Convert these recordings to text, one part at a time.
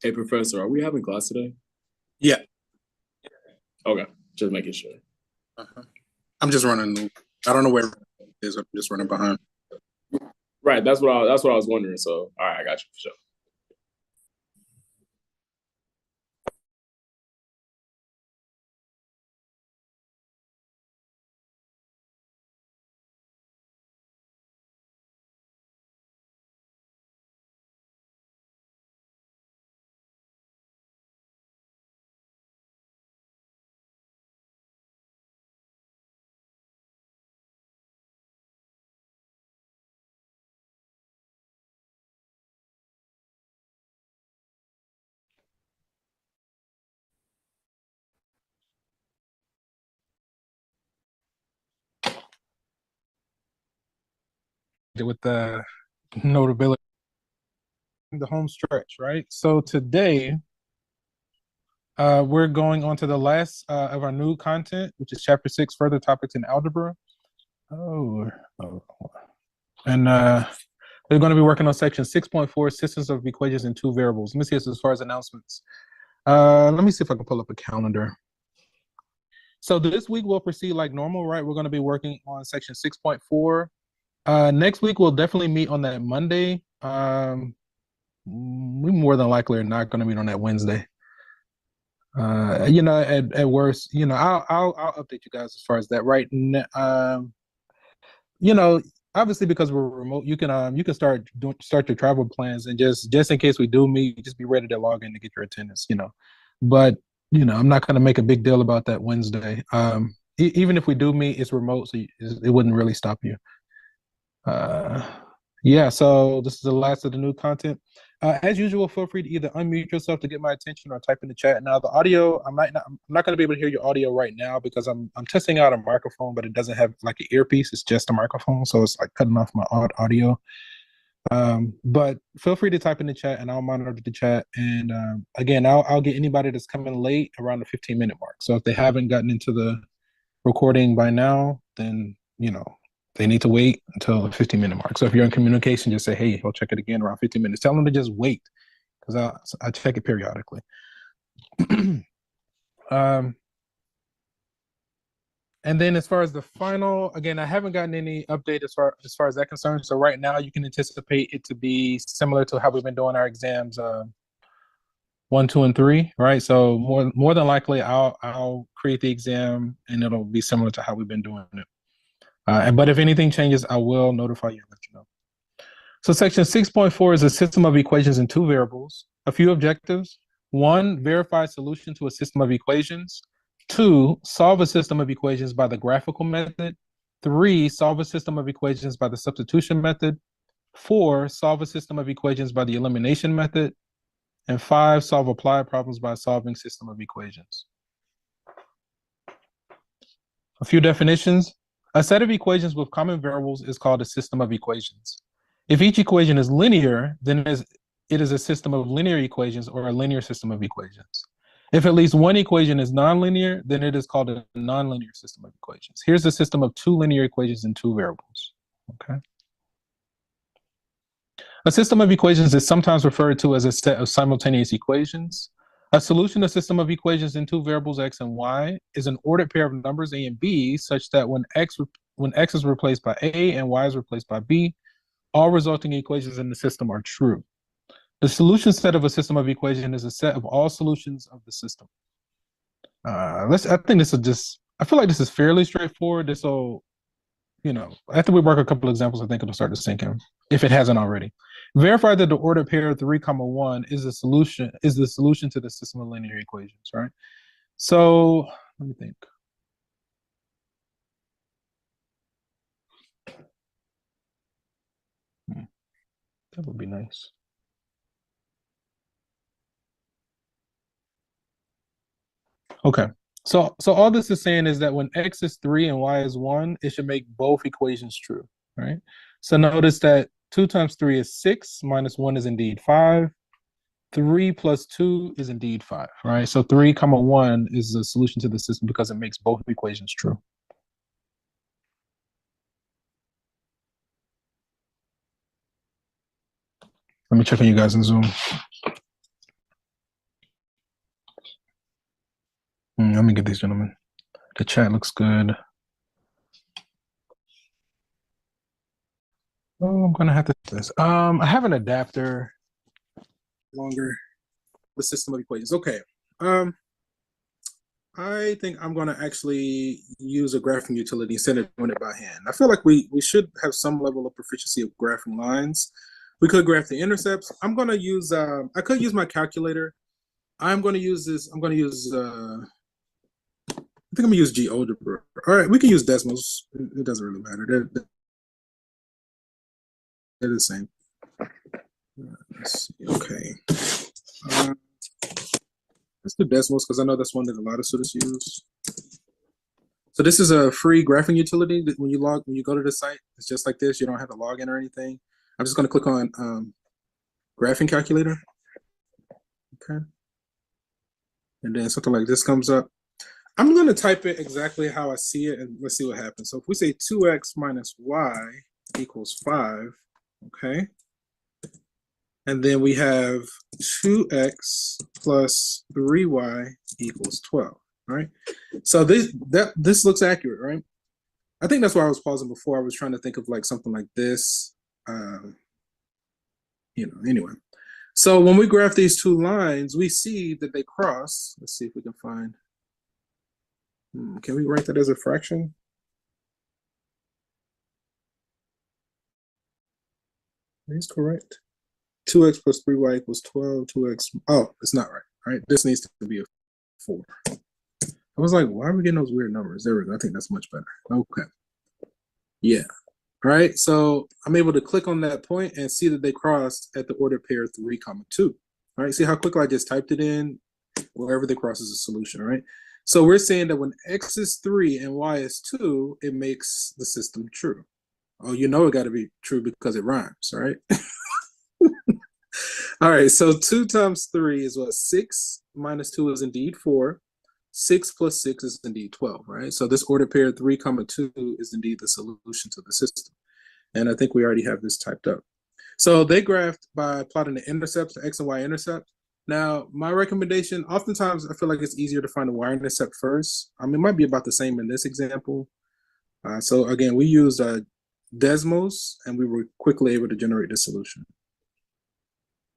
Hey, Professor, are we having class today? Yeah. Okay, just making sure. Uh-huh. I'm just running. I don't know where it is. I'm just running behind. Right, that's what I was wondering. So, all right, I got you for sure. With the notability, the home stretch, right? So today, we're going on to the last of our new content, which is chapter 6, further topics in algebra. Oh, oh. And we're going to be working on section 6.4, systems of equations in two variables. Let me see this as far as announcements. Let me see if I can pull up a calendar. So this week we'll proceed like normal, right? We're going to be working on section 6.4. Next week we'll definitely meet on that Monday. We more than likely are not going to meet on that Wednesday. At worst, I'll update you guys as far as that. Right, you know, obviously because we're remote, you can start your travel plans, and just in case we do meet, just be ready to log in to get your attendance. But I'm not going to make a big deal about that Wednesday. Even if we do meet, it's remote, so it wouldn't really stop you. Uh, yeah, so this is the last of the new content. As usual, feel free to either unmute yourself to get my attention or type in the chat. Now, the audio, I'm not going to be able to hear your audio right now because I'm testing out a microphone, but it doesn't have like an earpiece. It's just a microphone, so it's like cutting off my audio. But feel free to type in the chat, and I'll monitor the chat. And again, I'll get anybody that's coming late around the 15-minute mark. So if they haven't gotten into the recording by now, then they need to wait until the 15-minute mark. So if you're in communication, just say, hey, I'll check it again around 15 minutes. Tell them to just wait because I check it periodically. um, and then as far as the final, again, I haven't gotten any update as far as that concerned. So right now you can anticipate it to be similar to how we've been doing our exams, 1, 2, and 3, right? So more than likely I'll create the exam and it'll be similar to how we've been doing it. But if anything changes, I will notify you and let you know. So section 6.4 is a system of equations in two variables. A few objectives. 1, verify solution to a system of equations. 2, solve a system of equations by the graphical method. 3, solve a system of equations by the substitution method. 4, solve a system of equations by the elimination method. And 5, solve applied problems by solving system of equations. A few definitions. A set of equations with common variables is called a system of equations. If each equation is linear, then it is a system of linear equations or a linear system of equations. If at least one equation is nonlinear, then it is called a nonlinear system of equations. Here's a system of two linear equations and two variables. Okay. A system of equations is sometimes referred to as a set of simultaneous equations. A solution to a system of equations in two variables x and y is an ordered pair of numbers a and b such that when x is replaced by a and y is replaced by b, all resulting equations in the system are true. The solution set of a system of equations is a set of all solutions of the system. I feel like this is fairly straightforward. This will, after we work a couple examples, I think it'll start to sink in, if it hasn't already. Verify that the ordered pair 3, 1 is the solution to the system of linear equations, right? So let me think. That would be nice. Okay. So all this is saying is that when x is 3 and y is 1, it should make both equations true, right? So notice that 2 times 3 is 6, minus 1 is indeed 5. 3 plus 2 is indeed 5, right? So 3, 1 is the solution to the system because it makes both equations true. Let me check on you guys in Zoom. let me get these gentlemen. The chat looks good. Oh, I'm gonna have to do this. I have an adapter. Longer the system of equations. Okay. I think I'm going to actually use a graphing utility instead of doing it by hand. I feel like we should have some level of proficiency of graphing lines. We could graph the intercepts. I'm going to use, I could use my calculator. I'm going to use this. I'm going to use, I think I'm going to use Algebra. All right, we can use decimals. It doesn't really matter. They're the same. Let's see. Okay. Let's do decimals because I know that's one that a lot of students use. So this is a free graphing utility that when you go to the site, it's just like this. You don't have to log in or anything. I'm just going to click on graphing calculator. Okay. And then something like this comes up. I'm going to type it exactly how I see it, and let's see what happens. So if we say 2x minus y equals 5, okay. And then we have 2x plus 3y equals 12, right? So this looks accurate, right? I think that's why I was pausing before. I was trying to think of like something like this, anyway. So when we graph these two lines, we see that they cross. Let's see if we can find, can we write that as a fraction? Is correct. 2x plus 3y equals 12, 2x. Oh, it's not right? This needs to be a 4. I was like, why are we getting those weird numbers? There we go. I think that's much better. Okay. Yeah. All right. So I'm able to click on that point and see that they cross at the order pair 3, 2. All right. See how quickly I just typed it in? Wherever they cross is a solution, right? So we're saying that when x is 3 and y is 2, it makes the system true. Oh, you know it got to be true because it rhymes, right? All right, so 2 times 3 is what? 6 minus 2 is indeed 4. 6 plus 6 is indeed 12, right? So this order pair 3, 2 is indeed the solution to the system. And I think we already have this typed up. So they graphed by plotting the intercepts, the x and y intercept. Now, my recommendation, oftentimes I feel like it's easier to find the y-intercept first. It might be about the same in this example. So again, we used Desmos, and we were quickly able to generate this solution.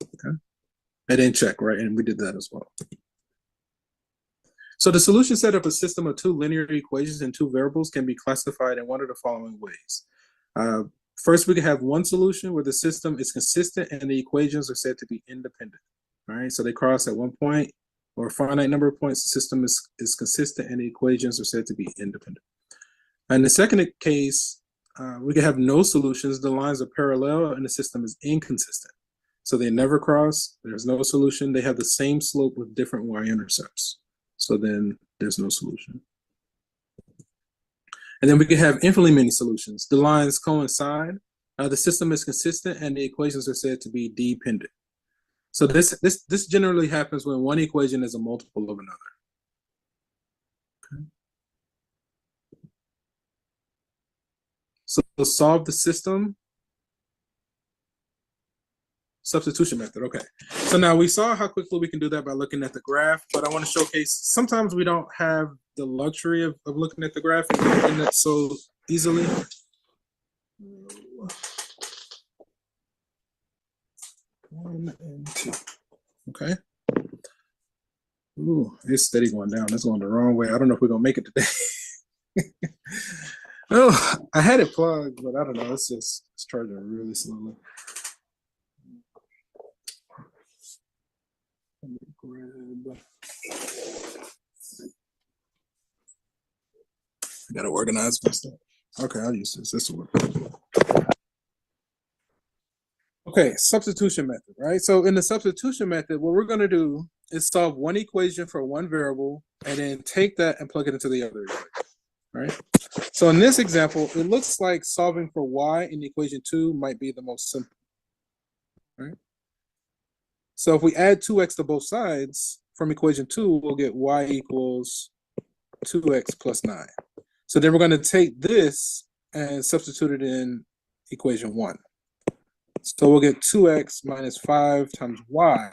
Okay. And then check, right? And we did that as well. So the solution set of a system of 2 linear equations and 2 variables can be classified in one of the following ways. First, we can have one solution where the system is consistent and the equations are said to be independent. All right, so they cross at one point or a finite number of points. The system is consistent and the equations are said to be independent. In the second case, we can have no solutions. The lines are parallel and the system is inconsistent. So they never cross. There's no solution. They have the same slope with different y-intercepts. So then there's no solution. And then we can have infinitely many solutions. The lines coincide. The system is consistent and the equations are said to be dependent. So this generally happens when one equation is a multiple of another. Okay. So we'll solve the system substitution method. Okay. So now we saw how quickly we can do that by looking at the graph, but I want to showcase sometimes we don't have the luxury of looking at the graph and doing that so easily. 1 and 2. Okay. Ooh, it's steady going down. That's going the wrong way. I don't know if we're gonna make it today. Oh, I had it plugged, but I don't know. It's charging really slowly. Let me grab. I gotta organize my stuff. Okay, I'll use this. This will work. Okay, substitution method, right? So in the substitution method, what we're gonna do is solve one equation for one variable and then take that and plug it into the other equation, right? So in this example, it looks like solving for y in equation 2 might be the most simple, right? So if we add 2x to both sides from equation 2, we'll get y equals 2x plus 9. So then we're going to take this and substitute it in equation 1. So we'll get 2x minus 5 times y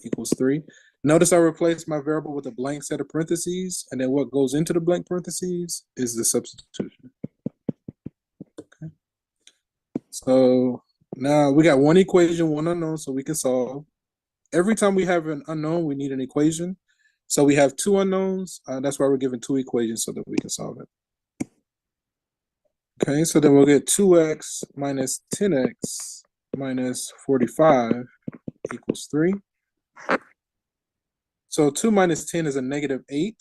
equals 3. Notice I replaced my variable with a blank set of parentheses, and then what goes into the blank parentheses is the substitution. Okay. So now we got one equation, one unknown, so we can solve. Every time we have an unknown, we need an equation. So we have two unknowns. That's why we're given two equations so that we can solve it. Okay, so then we'll get 2x minus 10x minus 45 equals 3. So 2 minus 10 is a negative 8.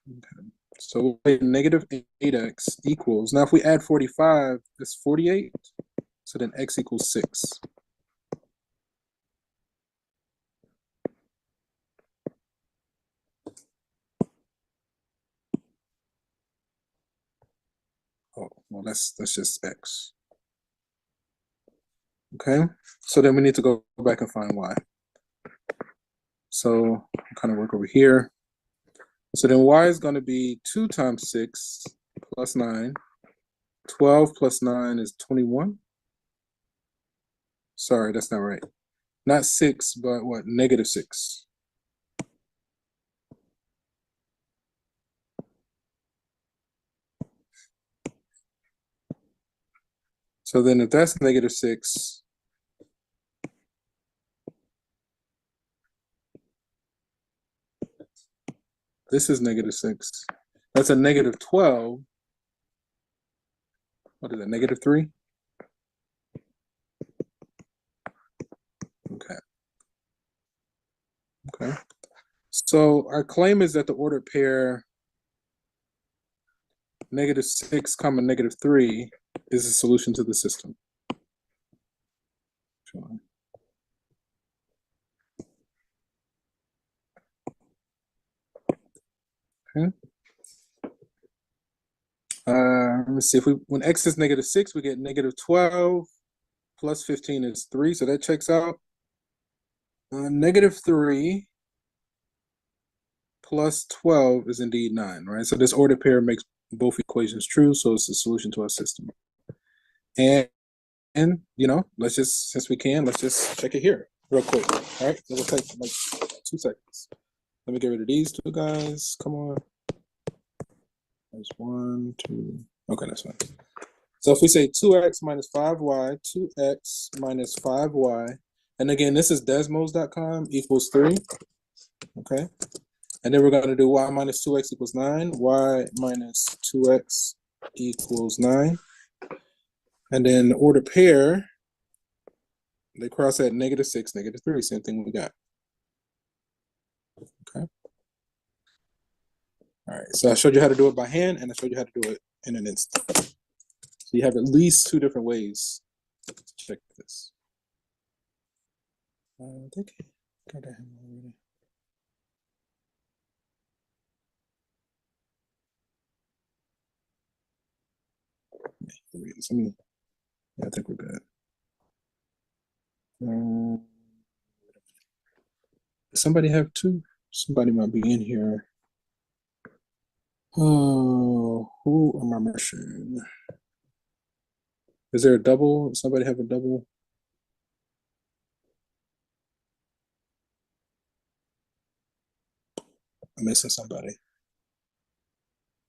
Okay. So negative 8x equals, now if we add 45, it's 48. So then x equals 6. Oh, well, that's just x. Okay, so then we need to go back and find y. So I'll kind of work over here. So then y is going to be 2 times 6 plus 9. 12 plus 9 is 21. Sorry, that's not right. Not 6, but what? Negative 6. So then if that's negative 6, this is negative 6. That's a negative 12. What is it, negative 3? Okay. Okay. So our claim is that the ordered pair negative 6 comma negative 3 is a solution to the system. Okay. Let me see, when x is negative 6, we get negative 12 plus 15 is 3, so that checks out. Negative 3 plus 12 is indeed 9, right? So this ordered pair makes both equations true, so it's a solution to our system. And you know, let's just, since we can, let's just check it here real quick. All right, it'll take like 2 seconds. Let me get rid of these two guys. Come on. There's 1, 2. Okay, that's fine. So if we say 2x minus 5y, 2x minus 5y, and again, this is desmos.com equals 3. Okay. And then we're going to do y minus 2x equals 9, y minus 2x equals 9. And then the ordered pair, they cross at negative 6, negative 3, same thing we got. Okay. All right, so I showed you how to do it by hand, and I showed you how to do it in an instant. So you have at least 2 different ways to check this. I think I got him already. Yeah, I think we're good. Does somebody have 2? Somebody might be in here. Oh, who am I missing? Is there a double? Does somebody have a double? I'm missing somebody.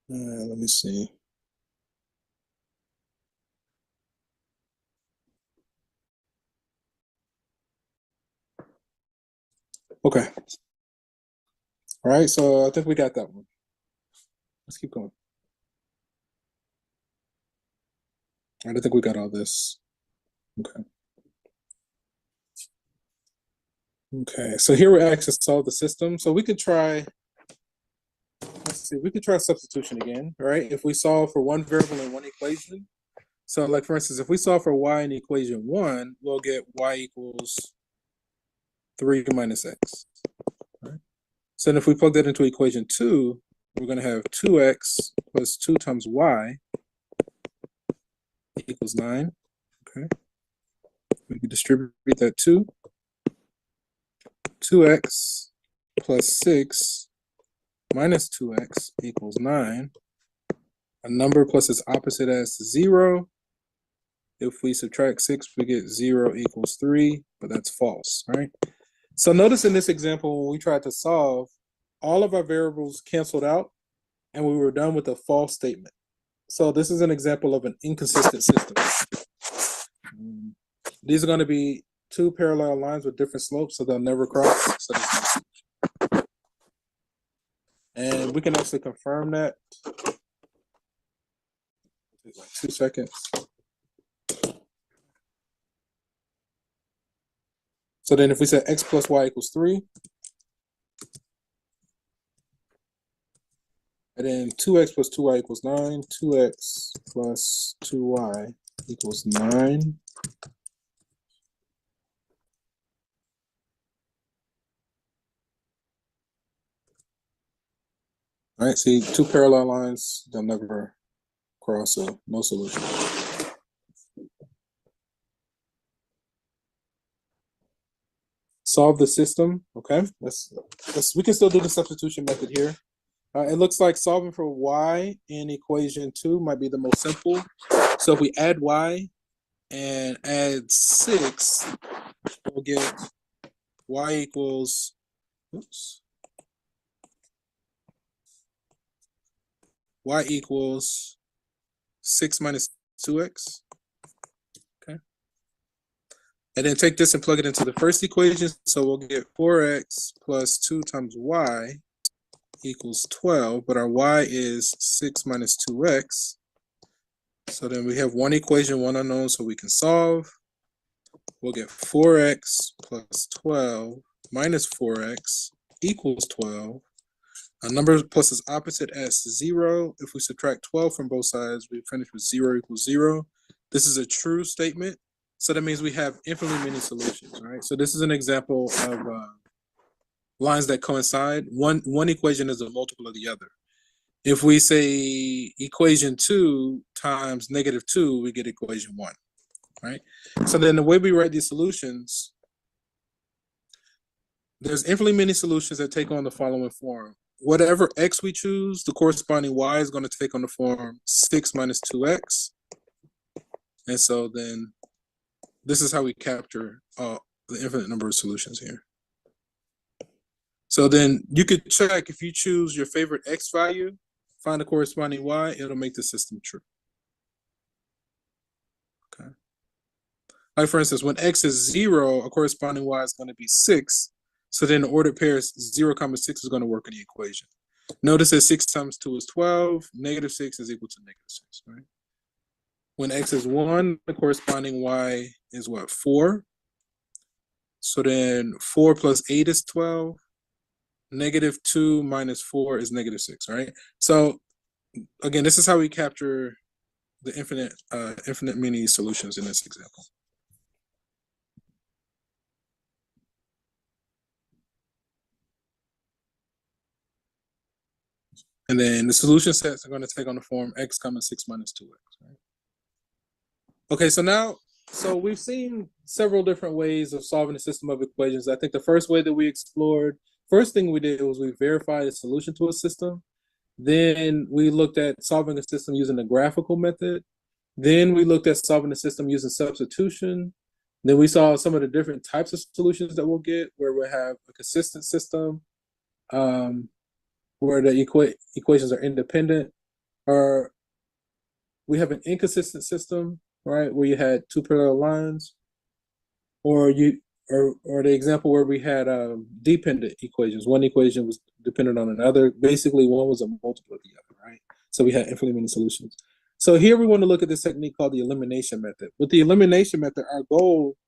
Let me see. Okay. All right, so I think we got that one. Let's keep going. All right, I think we got all this. Okay. Okay, so here we're asked to solve the system. So we could try, let's see, we could try substitution again, right? If we solve for one variable in one equation. So like for instance, if we solve for y in equation 1, we'll get y equals 3 minus x. Right? So then if we plug that into equation 2, we're going to have 2x plus 2 times y equals 9. Okay. We can distribute that 2. 2x plus 6 minus 2x equals 9. A number plus its opposite as 0 If we subtract 6, we get 0 equals 3, but that's false, right? So notice in this example, when we tried to solve, all of our variables canceled out, and we were done with a false statement. So this is an example of an inconsistent system. These are going to be two parallel lines with different slopes, so they'll never cross. So and we can actually confirm that. Like 2 seconds. So then if we say x plus y equals 3, and then 2x plus 2y equals 9, 2x plus 2y equals 9. All right, see, two parallel lines, they'll never cross, so no solution. Solve the system, okay? We can still do the substitution method here. It looks like solving for y in equation 2 might be the most simple. So if we add y and add 6, we'll get y equals, y equals 6 minus 2x. Okay. And then take this and plug it into the first equation. So we'll get 4x plus 2 times y equals 12, but our y is 6 minus 2x. So then we have one equation, one unknown, so we can solve. We'll get 4x plus 12 minus 4x equals 12. A number plus its opposite as 0. If we subtract 12 from both sides, we finish with 0 equals 0. This is a true statement. So that means we have infinitely many solutions, right? So this is an example of lines that coincide. One equation is a multiple of the other. If we say equation 2 times -2, we get equation 1, right? So then the way we write these solutions, there's infinitely many solutions that take on the following form. Whatever x we choose, the corresponding y is going to take on the form 6 minus 2x. And so then this is how we capture the infinite number of solutions here. So then you could check if you choose your favorite x value, find the corresponding y, it'll make the system true. Okay. Like for instance, when x is 0, a corresponding y is going to be 6. So then the ordered pairs 0, 6 is going to work in the equation. Notice that 6 times 2 is 12. -6 is equal to -6, right? When x is 1, the corresponding y is what, 4? So then 4 plus 8 is 12. -2 minus 4 is -6, right? So again, this is how we capture the infinite many solutions in this example. And then the solution sets are going to take on the form x, 6 minus 2x, right? Okay, so we've seen several different ways of solving a system of equations. I think the first way that we explored, first thing we did was we verified a solution to a system. Then we looked at solving a system using the graphical method. Then we looked at solving the system using substitution. Then we saw some of the different types of solutions that we'll get, where we have a consistent system, where the equations are independent, or we have an inconsistent system, right, where you had two parallel lines, or the example where we had dependent equations. One equation was dependent on another. Basically, one was a multiple of the other, right? So we had infinitely many solutions. So here we want to look at this technique called the elimination method. With the elimination method, our goal,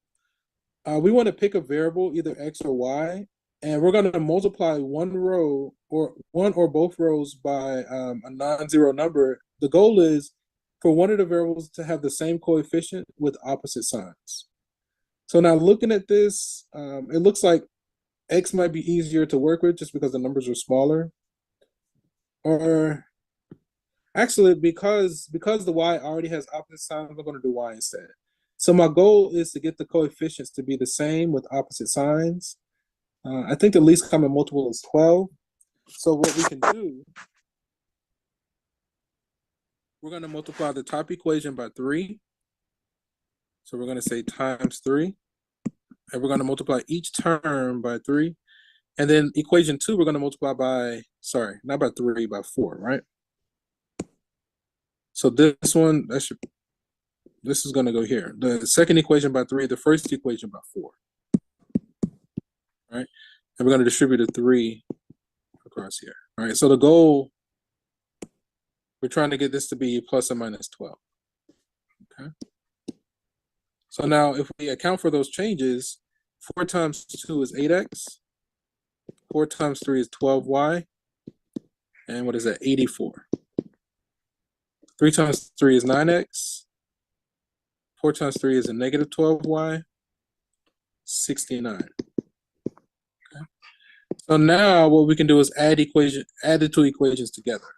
we want to pick a variable, either x or y, and we're going to multiply one row or one or both rows by a non-zero number. The goal is for one of the variables to have the same coefficient with opposite signs. So now looking at this, it looks like x might be easier to work with just because the numbers are smaller. Or actually, because the y already has opposite signs, I'm going to do y instead. So my goal is to get the coefficients to be the same with opposite signs. I think the least common multiple is 12. So what we can do, we're going to multiply the top equation by 3. So we're going to say times 3. And we're going to multiply each term by 3. And then equation 2, we're going to multiply by, sorry, not by 3, by 4, right? So this one, this is going to go here. The second equation by 3, the first equation by 4, right? And we're going to distribute a 3 across here, all right? So the goal, we're trying to get this to be plus or minus 12, okay? So now if we account for those changes, 4 times 2 is 8x, 4 times 3 is 12y, and what is that, 84. 3 times 3 is 9x, 4 times 3 is a negative 12y, 69. Okay. So now what we can do is add the two equations together.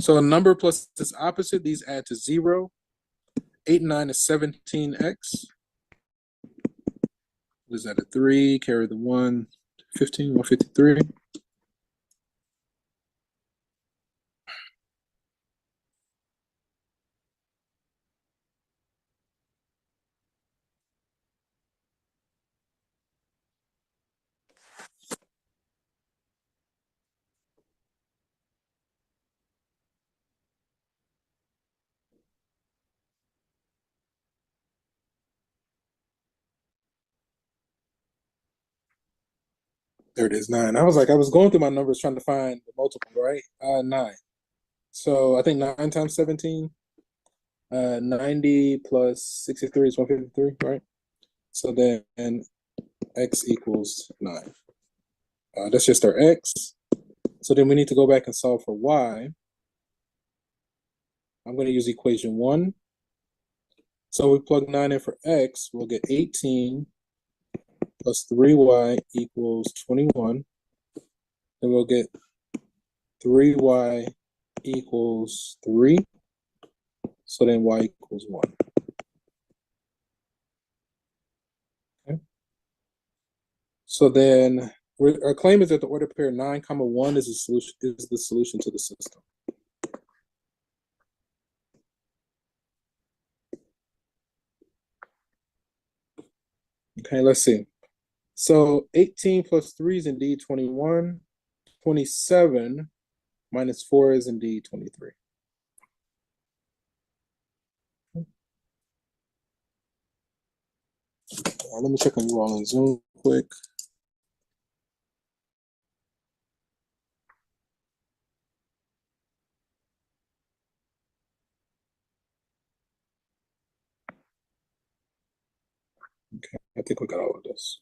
So a number plus its opposite, these add to 0. 8 and 9 is 17x. What is that, a 3? Carry the 1, 15, 153. There it is, 9. I was going through my numbers trying to find the multiple, right? 9. So I think 9 times 17, 90 plus 63 is 153, right? So then x equals 9. That's just our x. So then we need to go back and solve for y. I'm going to use equation 1. So we plug 9 in for x, we'll get 18 plus 3y equals 21. Then we'll get 3y equals 3. So then y equals 1. Okay. So then our claim is that the order pair 9, 1 is the solution to the system. Okay, let's see. So 18 plus 3 is indeed 21. 27 minus 4 is indeed 23. Let me check on you all on Zoom quick. Okay, I think we got all of this.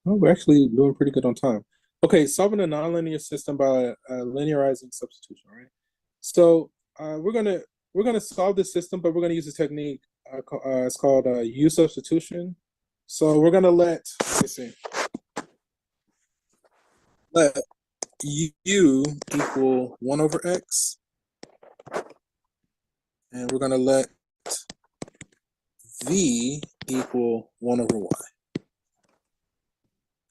Oh, we're actually doing pretty good on time. Okay, solving a nonlinear system by linearizing substitution, right? So we're gonna solve this system, but we're gonna use a technique. It's called U substitution. So we're gonna let U equal 1 over x, and we're gonna let V equal 1 over y.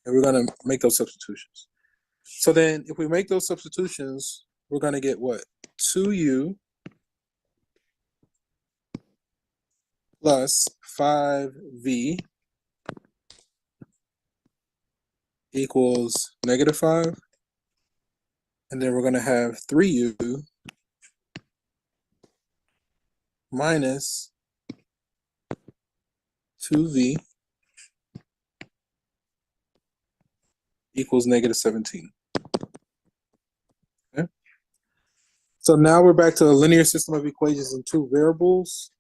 And we're going to make those substitutions. So then if we make those substitutions, we're going to get what? 2u plus 5v equals negative 5. And then we're going to have 3u minus 2v equals negative 17. Okay. So now we're back to a linear system of equations in 2 variables.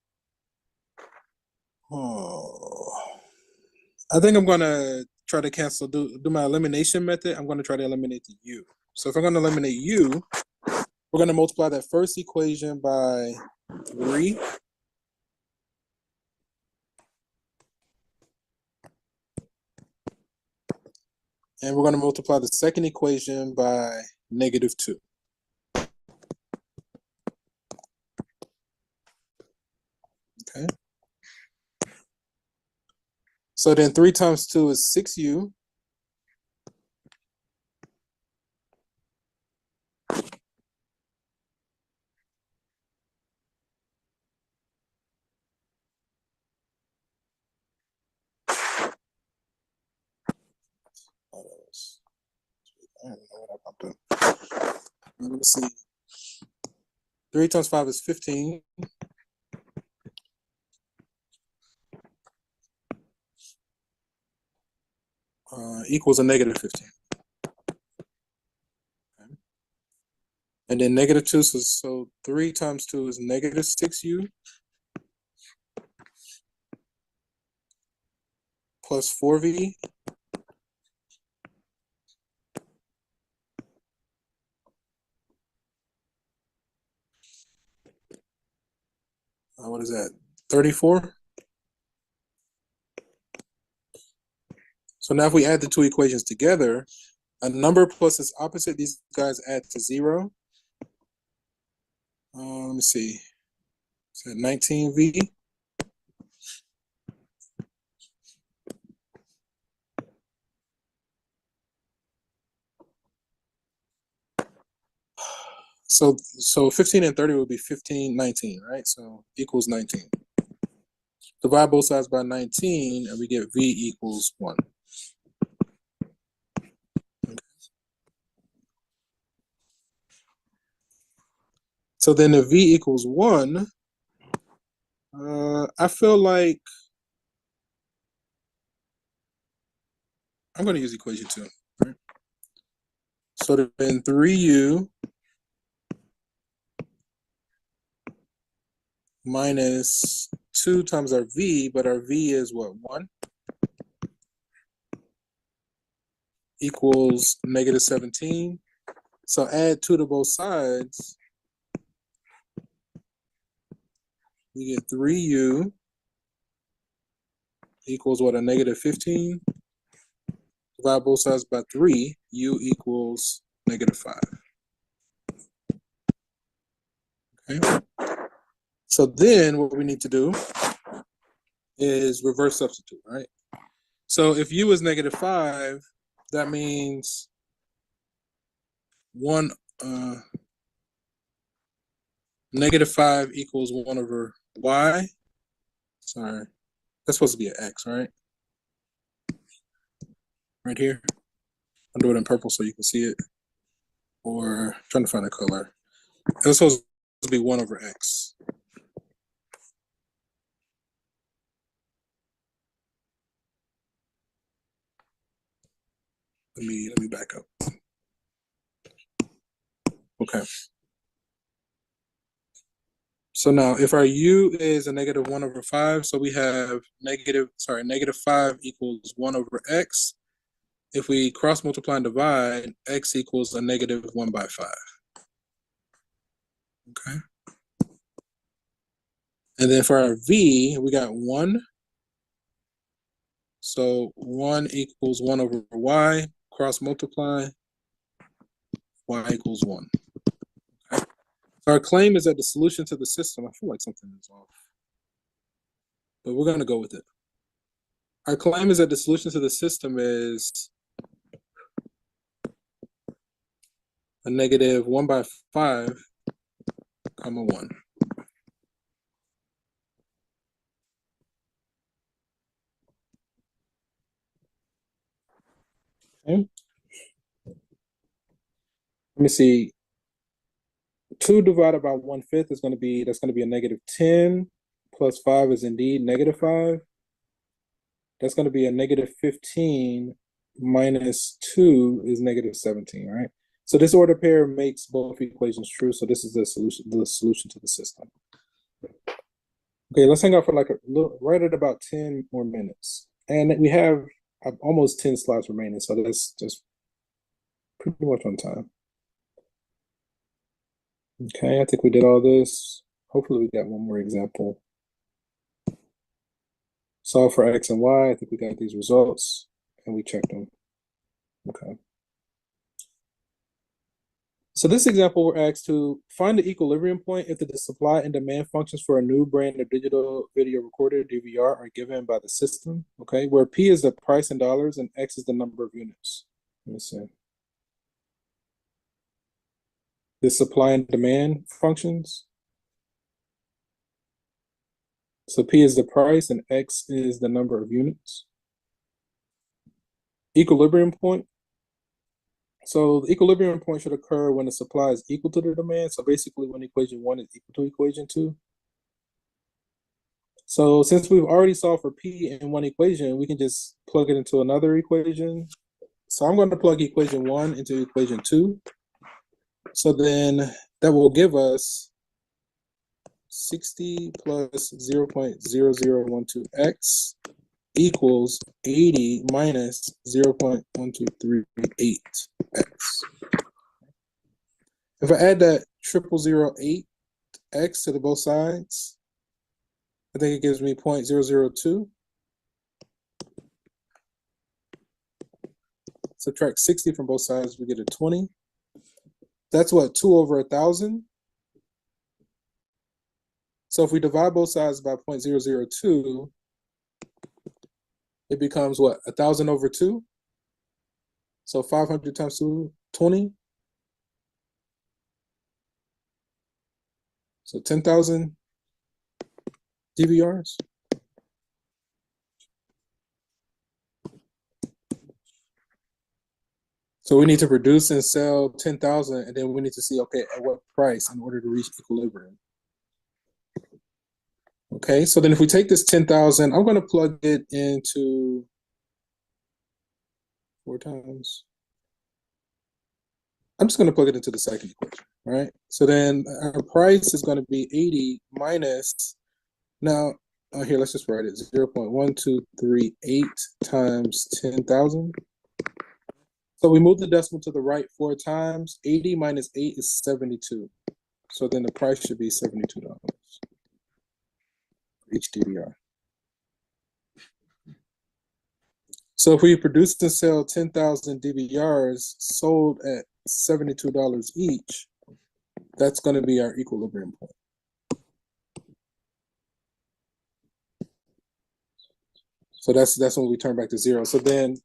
I think I'm going to try to do my elimination method. I'm going to try to eliminate the u. So if I'm going to eliminate u, we're going to multiply that first equation by 3. And we're going to multiply the second equation by negative 2. Okay. So then 3 times 2 is 6u. I don't know what I popped up. Let me see. 3 times 5 is 15. Equals a negative 15. Okay. And then negative 2, so 3 times 2 is negative 6u plus 4v what is that? 34. So now if we add the two equations together, a number plus its opposite, these guys add to 0. Let me see. So 19v. So 15 and 30 would be 15, 19, right? So equals 19. Divide both sides by 19, and we get v equals 1. Okay. So then if v equals 1, I feel like I'm going to use equation 2. Right? So then 3u minus 2 times our v, but our v is what, 1? Equals negative 17. So add 2 to both sides. We get 3u equals what, a negative 15? Divide both sides by 3, u equals negative 5. Okay. So then what we need to do is reverse substitute, right? So if u is negative 5, that means 1 negative 5 equals 1 over y. Sorry, that's supposed to be an x, right? Right here. I'll do it in purple so you can see it. Or I'm trying to find a color. It's supposed to be 1 over x. Let me back up. Okay. So now if our u is a negative 1 over 5, so we have negative 5 equals 1 over x. If we cross multiply and divide, x equals a negative 1 by 5. Okay. And then for our v, we got 1. So 1 equals 1 over y. Cross multiply, y equals 1. Okay. So our claim is that the solution to the system, I feel like something is off, but we're going to go with it. Our claim is that the solution to the system is a negative 1 by 5, comma 1. Okay. Let me see. 2 divided by 1/5 is going to be, that's going to be a negative 10, plus 5 is indeed negative 5. That's going to be a negative 15 minus 2 is negative 17, right? So this order pair makes both equations true. So this is the solution to the system. Okay, let's hang out for like a little, right at about 10 more minutes. And we have almost 10 slots remaining. So that's just pretty much on time. Okay, I think we did all this. Hopefully we got one more example. Solve for x and y. I think we got these results and we checked them. Okay. So this example, we're asked to find the equilibrium point if the supply and demand functions for a new brand of digital video recorder, DVR, are given by the system, okay, where P is the price in dollars and X is the number of units. Let me see. The supply and demand functions. So P is the price and X is the number of units. Equilibrium point. So the equilibrium point should occur when the supply is equal to the demand. So basically when equation 1 is equal to equation 2. So since we've already solved for P in one equation, we can just plug it into another equation. So I'm going to plug equation 1 into equation 2. So then that will give us 60 plus 0.0012x equals 80 minus 0.1238x. If I add that 0008x to the both sides, I think it gives me 0.002. Subtract 60 from both sides, we get a 20. That's what, 2 over 1,000? So if we divide both sides by 0.002, it becomes what, 1,000 over 2? So 500 times 2, 20. So 10,000 DVRs. So we need to produce and sell 10,000, and then we need to see, okay, at what price in order to reach equilibrium. Okay, so then if we take this 10,000, I'm going to plug it into 4 times. I'm just going to plug it into the second equation, right? So then our price is going to be 80 minus, now, here, let's just write it, 0.1238 times 10,000. So we move the decimal to the right 4 times. 80 minus 8 is 72. So then the price should be $72 for each DVR. So if we produce and sell 10,000 DVRs sold at $72 each, that's going to be our equilibrium point. So that's when we turn back to 0. So then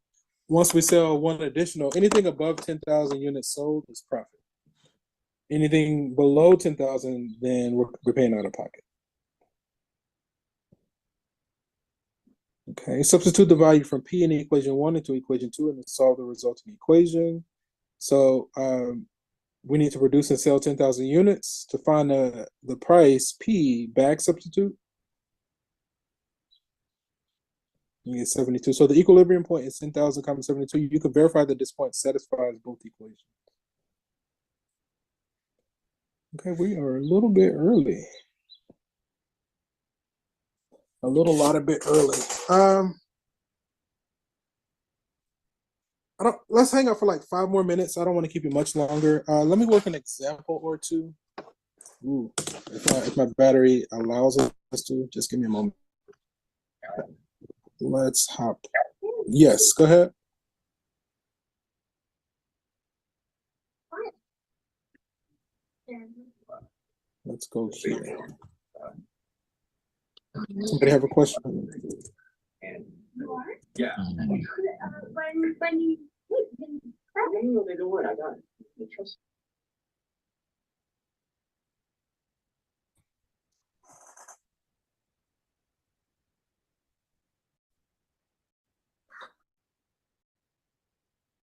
once we sell one additional, anything above 10,000 units sold is profit. Anything below 10,000, then we're paying out of pocket. Okay, substitute the value from P in equation 1 into equation 2 and then solve the resulting equation. So we need to produce and sell 10,000 units. To find the price, P, back substitute, you get 72. So the equilibrium point is 10,000 comma 72. You can verify that this point satisfies both equations. Okay, we are a little bit early. A lot of bit early. Let's hang out for like 5 more minutes. I don't want to keep you much longer. Let me work an example or two. Ooh, if my battery allows us to, just give me a moment. Let's hop. Yes, go ahead. Let's go here. Somebody have a question? Yeah.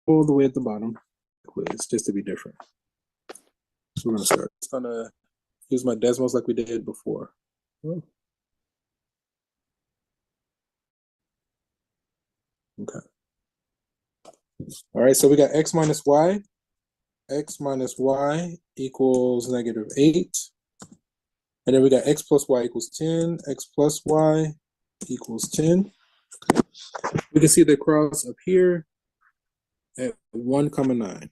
All the way at the bottom. Quiz, just to be different. So we're gonna start. It's gonna use my Desmos like we did before. Oh. Okay. All right, so we got x minus y. X minus y equals -8. And then we got x plus y equals 10. X plus y equals 10. We can see the cross up here at 1,9.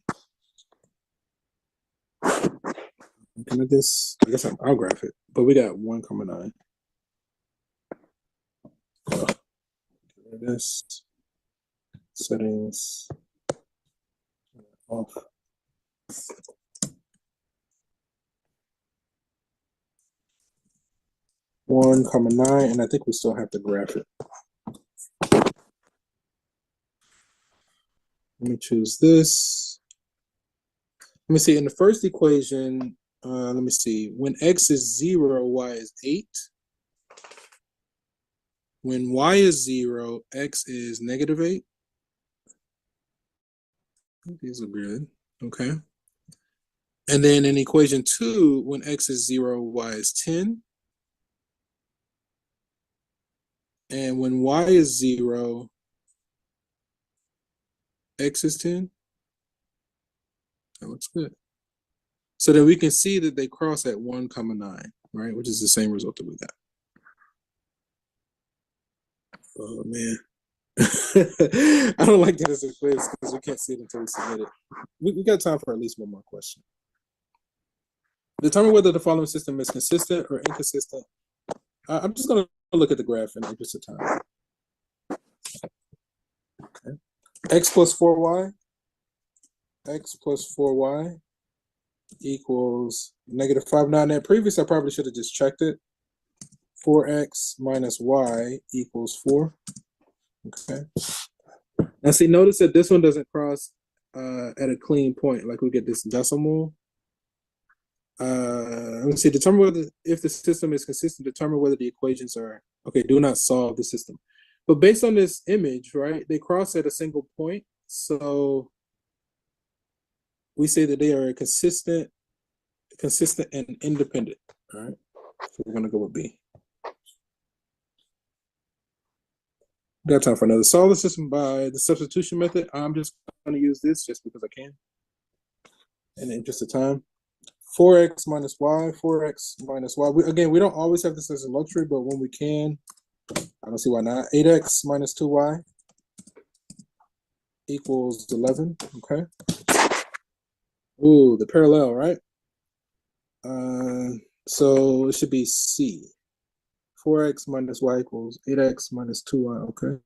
Looking at this, I guess I'll graph it, but we got 1,9. This settings off. One comma 9, and I think we still have to graph it. Let me choose this. Let me see, in the first equation, let me see, when x is 0, y is 8. When y is 0, x is -8. These are good. Okay. And then in equation 2, when x is 0, y is 10. And when y is 0, x is 10. That looks good. So then we can see that they cross at 1, 9, right? Which is the same result that we got. Oh, man. I don't like that as a quiz because we can't see it until we submit it. We got time for at least one more question. Determine whether the following system is consistent or inconsistent. I'm just going to look at the graph in the interest of time. Okay. X plus 4y. X plus 4y equals negative 5. Now, in that previous, I probably should have just checked it. 4x minus y equals 4. Okay. Now, see, notice that this one doesn't cross at a clean point. Like we get this decimal. Let me see. Determine whether, if the system is consistent, determine whether the equations are, okay, do not solve the system. But based on this image, right, they cross at a single point. So we say that they are consistent and independent. All right. So we're going to go with B. Got time for another. Solve the system by the substitution method. I'm just going to use this just because I can. In the interest of time. 4x minus y, 4x minus y. We don't always have this as a luxury, but when we can, I don't see why not. 8x minus 2y equals 11. Okay. Ooh, the parallel, right? So it should be C. 4x minus y equals 8x minus 2y. Okay.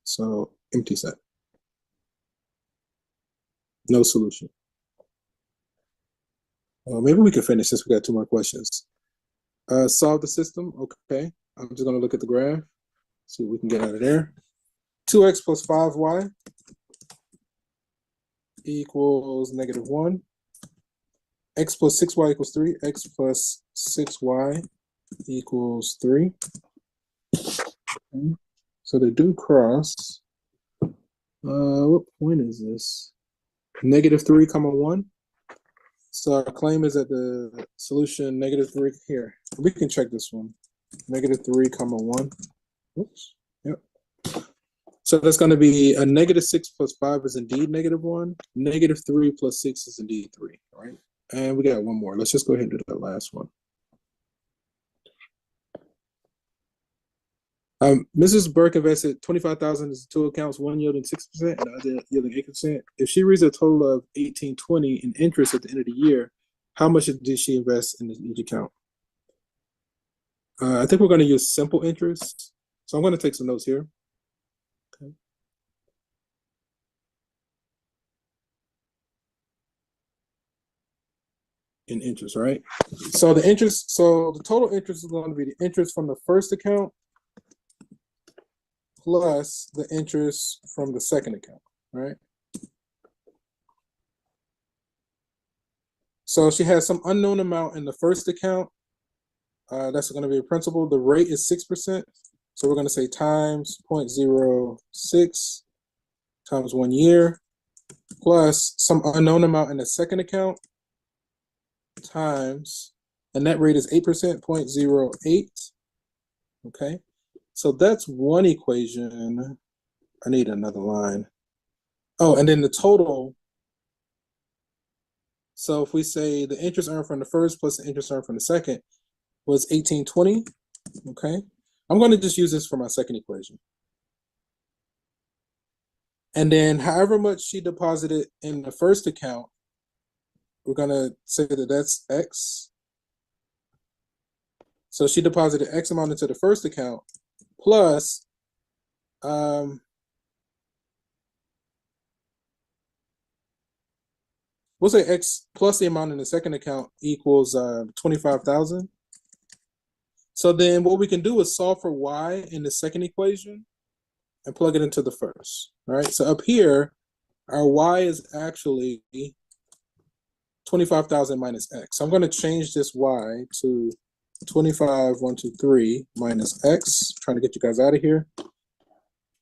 So empty set. No solution. Maybe we can finish since we got 2 more questions. Solve the system. Okay. I'm just going to look at the graph. See what we can get out of there. 2x plus 5y equals negative 1. X plus 6y equals 3. X plus 6y equals 3. Okay. So they do cross. What point is this? Negative 3, 1. So our claim is that the solution negative 3 here. We can check this one. Negative 3, 1. Oops. Yep. So that's going to be a negative 6 plus 5 is indeed negative 1. Negative 3 plus 6 is indeed 3. All right. And we got one more. Let's just go ahead and do that last one. Mrs. Burke invested $25,000 into 2 accounts, one yielding 6% and the other yielding 8%. If she reaches a total of $1,820 in interest at the end of the year, how much did she invest in each account? I think we're going to use simple interest. So I'm going to take some notes here. Okay. In interest, right? So the total interest is going to be the interest from the first account plus the interest from the second account, right? So she has some unknown amount in the first account. That's going to be a principal. The rate is 6%. So we're going to say times 0.06 times 1 year plus some unknown amount in the second account times, and that rate is 8%, 0.08. Okay. So that's one equation. I need another line. Oh, and then the total. So if we say the interest earned from the first plus the interest earned from the second was 1820, okay? I'm going to just use this for my second equation. And then however much she deposited in the first account, we're going to say that that's X. So she deposited X amount into the first account plus we'll say X plus the amount in the second account equals 25,000. So then what we can do is solve for Y in the second equation and plug it into the first, right? So up here, our Y is actually 25,000 minus X. So I'm going to change this Y to 25,123 minus X. Trying to get you guys out of here.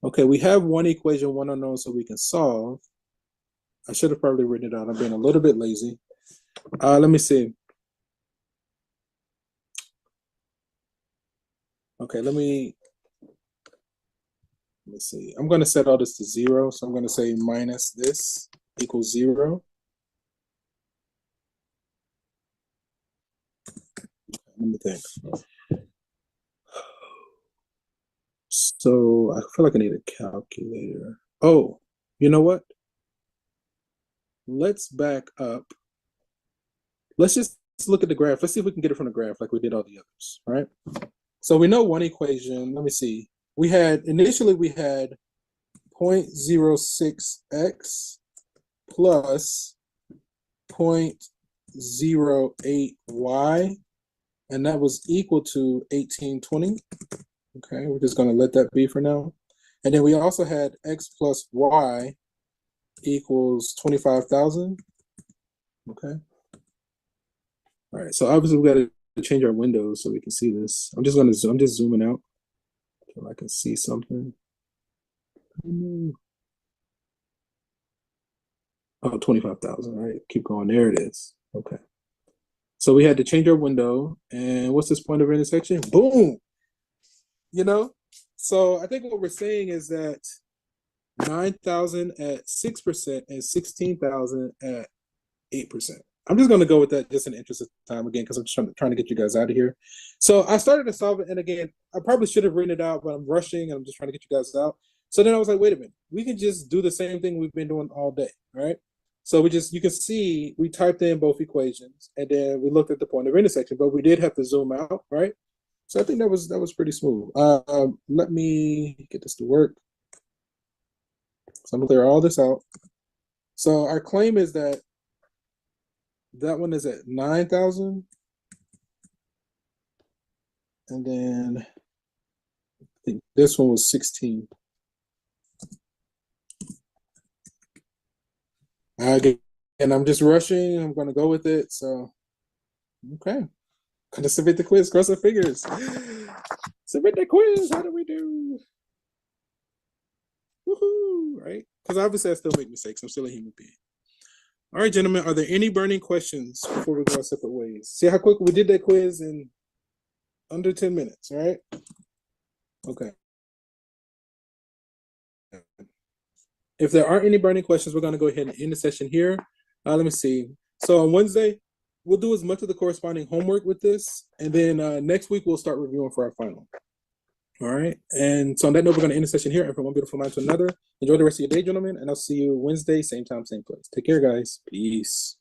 Okay, we have one equation, one unknown, so we can solve. I should have probably written it out. I'm being a little bit lazy. Let me see. Okay, let me see. I'm going to set all this to 0. So I'm going to say minus this equals 0. Let me think. So I feel like I need a calculator. Oh, you know what? Let's back up. Let's just look at the graph. Let's see if we can get it from the graph like we did all the others, right? So we know one equation. Let me see. Initially we had 0.06x plus 0.08y, and that was equal to 1820. Okay, we're just going to let that be for now. And then we also had x plus y equals 25,000. Okay. All right, so obviously we got to change our windows so we can see this. I'm just zooming out so I can see something. Oh, 25,000, right? Keep going. There it is. Okay. So we had to change our window. And what's this point of intersection? Boom. You know? So I think what we're saying is that 9,000 at 6% and 16,000 at 8%. I'm just going to go with that just in the interest of time again, because I'm just trying to get you guys out of here. So I started to solve it. And again, I probably should have written it out, but I'm rushing and I'm just trying to get you guys out. So then I was like, wait a minute, we can just do the same thing we've been doing all day, all right? So you can see we typed in both equations and then we looked at the point of intersection, but we did have to zoom out, right? So I think that was pretty smooth. Let me get this to work. So I'm gonna clear all this out. So our claim is that one is at 9,000. And then I think this one was 16. Again, and I'm just rushing. I'm going to go with it. So, okay. Going to submit the quiz. Cross the fingers. Submit the quiz. How do we do? Woohoo! Right? Because obviously I still make mistakes. I'm still a human being. All right, gentlemen. Are there any burning questions before we go our separate ways? See how quick we did that quiz in under 10 minutes, all right? Okay. If there aren't any burning questions, we're going to go ahead and end the session here. Let me see. So on Wednesday, we'll do as much of the corresponding homework with this. And then next week, we'll start reviewing for our final. All right. And so on that note, we're going to end the session here. And from one beautiful mind to another, enjoy the rest of your day, gentlemen. And I'll see you Wednesday, same time, same place. Take care, guys. Peace.